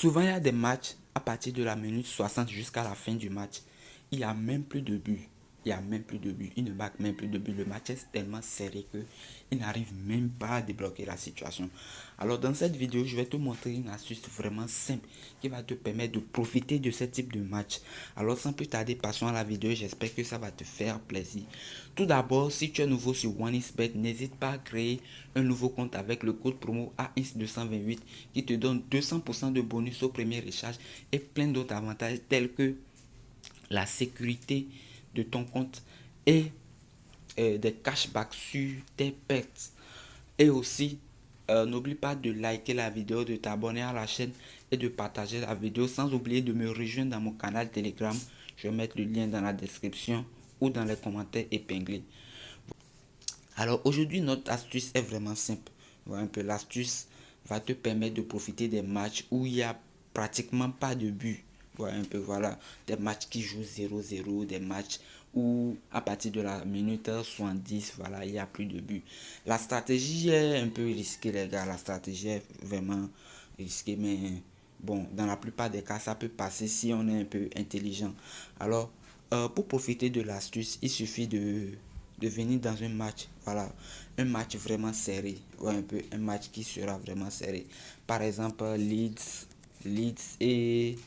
Souvent, il y a des matchs à partir de la minute 60 jusqu'à la fin du match. Il n'y a même plus de but. Il n'y a même plus de but. Il ne marque même plus de but. Le match est tellement serré que il n'arrive même pas à débloquer la situation. Alors, dans cette vidéo, je vais te montrer une astuce vraiment simple qui va te permettre de profiter de ce type de match. Alors, sans plus tarder, passons à la vidéo. J'espère que ça va te faire plaisir. Tout d'abord, si tu es nouveau sur OneXBet, n'hésite pas à créer un nouveau compte avec le code promo AX228 qui te donne 200% de bonus au premier recharge et plein d'autres avantages tels que la sécurité de ton compte et des cashbacks sur tes pertes. Et aussi, n'oublie pas de liker la vidéo, de t'abonner à la chaîne et de partager la vidéo sans oublier de me rejoindre dans mon canal Telegram. Je vais mettre le lien dans la description ou dans les commentaires épinglés. Alors aujourd'hui, notre astuce est vraiment simple. Voilà un peu, l'astuce va te permettre de profiter des matchs où il n'y a pratiquement pas de but. Voilà un peu, voilà, des matchs qui jouent 0-0, des matchs où à partir de la minute 70, voilà, il n'y a plus de but. La stratégie est un peu risquée, les gars. La stratégie est vraiment risquée, mais bon, dans la plupart des cas, ça peut passer si on est un peu intelligent. Alors, pour profiter de l'astuce, il suffit de venir dans un match, voilà, un match vraiment serré, ouais, un peu un match qui sera vraiment serré. Par exemple, Leeds et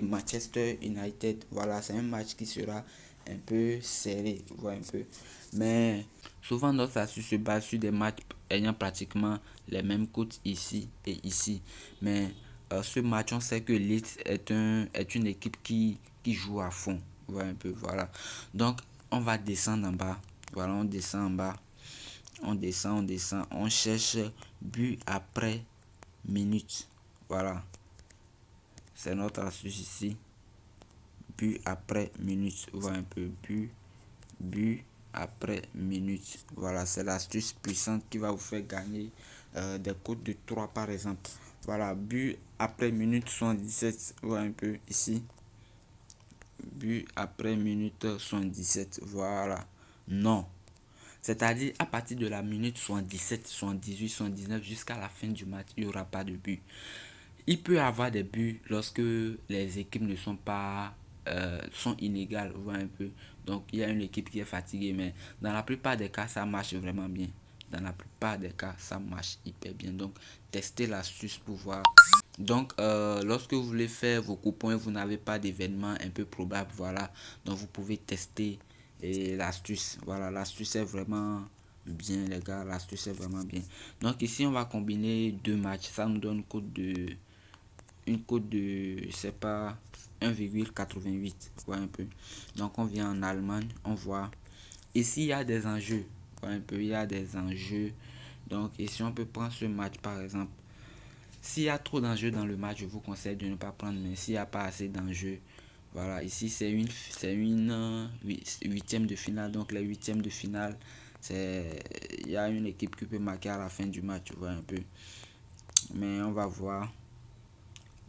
Manchester United, voilà, c'est un match qui sera un peu serré, ouais, un peu. Mais souvent notre astuce se base sur des matchs ayant pratiquement les mêmes cotes ici et ici. Mais ce match, on sait que Leeds est une équipe qui joue à fond, ouais, un peu, voilà. Donc on va descendre en bas. Voilà, on descend en bas. On descend. On cherche but après minute. Voilà. C'est notre astuce ici. But après minute. Voilà un peu. But après minute. Voilà, c'est l'astuce puissante qui va vous faire gagner des codes de 3 par exemple. Voilà, but après minute 77. Voilà un peu ici. But après minute 77. Voilà. Non. C'est-à-dire à partir de la minute 77, 78, 79 jusqu'à la fin du match, il n'y aura pas de but. Il peut y avoir des buts lorsque les équipes ne sont pas sont inégales, voire un peu. Donc il y a une équipe qui est fatiguée, mais dans la plupart des cas, ça marche vraiment bien. Dans la plupart des cas, ça marche hyper bien. Donc testez l'astuce pour voir. Donc lorsque vous voulez faire vos coupons et vous n'avez pas d'événement un peu probable, voilà. Donc vous pouvez tester et l'astuce, voilà, l'astuce est vraiment bien les gars, l'astuce est vraiment bien. Donc ici on va combiner deux matchs, ça nous donne une cote de je sais pas 1,88, voilà un peu. Donc on vient en Allemagne, on voit ici il y a des enjeux, voilà un peu, il y a des enjeux. Donc ici on peut prendre ce match par exemple. S'il y a trop d'enjeux dans le match, je vous conseille de ne pas prendre, mais s'il n'y a pas assez d'enjeux, voilà, ici c'est une huitième de finale. Donc les huitièmes de finale, il y a une équipe qui peut marquer à la fin du match, tu vois un peu. Mais on va voir.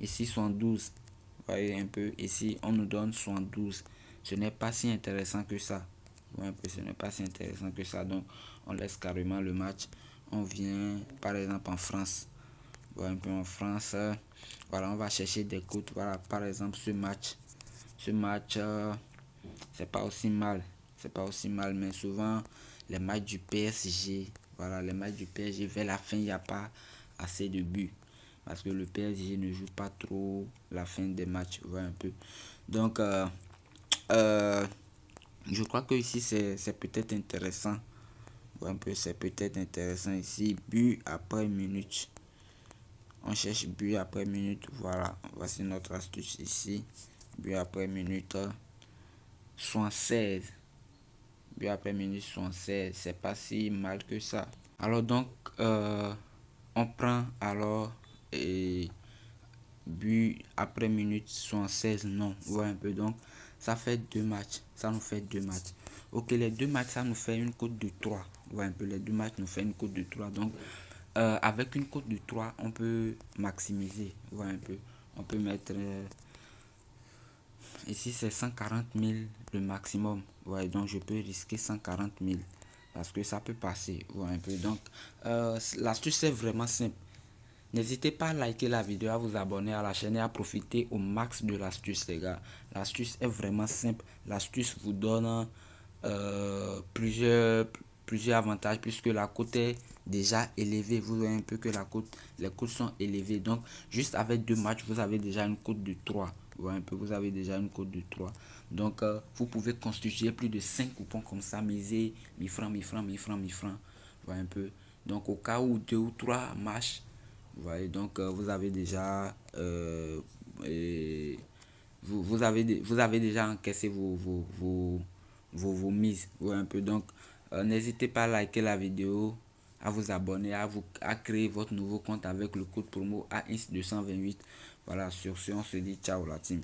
Ici 72, vous voyez un peu. Ici on nous donne 72. Ce n'est pas si intéressant que ça. Un peu, ce n'est pas si intéressant que ça. Donc on laisse carrément le match. On vient par exemple en France. Voilà, un peu en France. Voilà, on va chercher des cotes. Voilà, par exemple ce match. Ce match, c'est pas aussi mal. C'est pas aussi mal, mais souvent les matchs du PSG, voilà, les matchs du PSG, vers la fin, il n'y a pas assez de buts. Parce que le PSG ne joue pas trop la fin des matchs, voilà un peu. Donc, je crois que ici, c'est peut-être intéressant. Voilà un peu, c'est peut-être intéressant ici. But après minute. On cherche but après minute. Voilà, voici notre astuce ici. But après minute 16. But après minute 16. C'est pas si mal que ça. Alors donc, on prend alors et but après minute 16. Non, voilà un peu. Donc, ça fait deux matchs. Ça nous fait deux matchs. Ok, les deux matchs, ça nous fait une cote de 3. Voilà un peu. Les deux matchs nous fait une cote de 3. Donc, avec une cote de 3 on peut maximiser, voilà un peu. On peut mettre ici c'est 140 000 le maximum, ouais, donc je peux risquer 140 000 parce que ça peut passer, voilà un peu. Donc l'astuce est vraiment simple. N'hésitez pas à liker la vidéo, à vous abonner à la chaîne et à profiter au max de l'astuce, les gars. L'astuce est vraiment simple. L'astuce vous donne plusieurs avantages puisque la cote est déjà élevée. Vous voyez un peu que les cotes sont élevées. Donc, juste avec 2 matchs, vous avez déjà une cote de 3. Vous voyez un peu, vous avez déjà une cote de 3. Donc, vous pouvez constituer plus de 5 coupons comme ça, miser 1000 francs, 1000 francs, 1000 francs, 1000 francs. Vous voyez un peu. Donc, au cas où 2 ou 3 matchs, vous voyez, donc vous avez déjà vous avez déjà encaissé vos mises. Vous voyez un peu. Donc n'hésitez pas à liker la vidéo, à vous abonner, à créer votre nouveau compte avec le code promo AINS228. Voilà, sur ce on se dit ciao la team.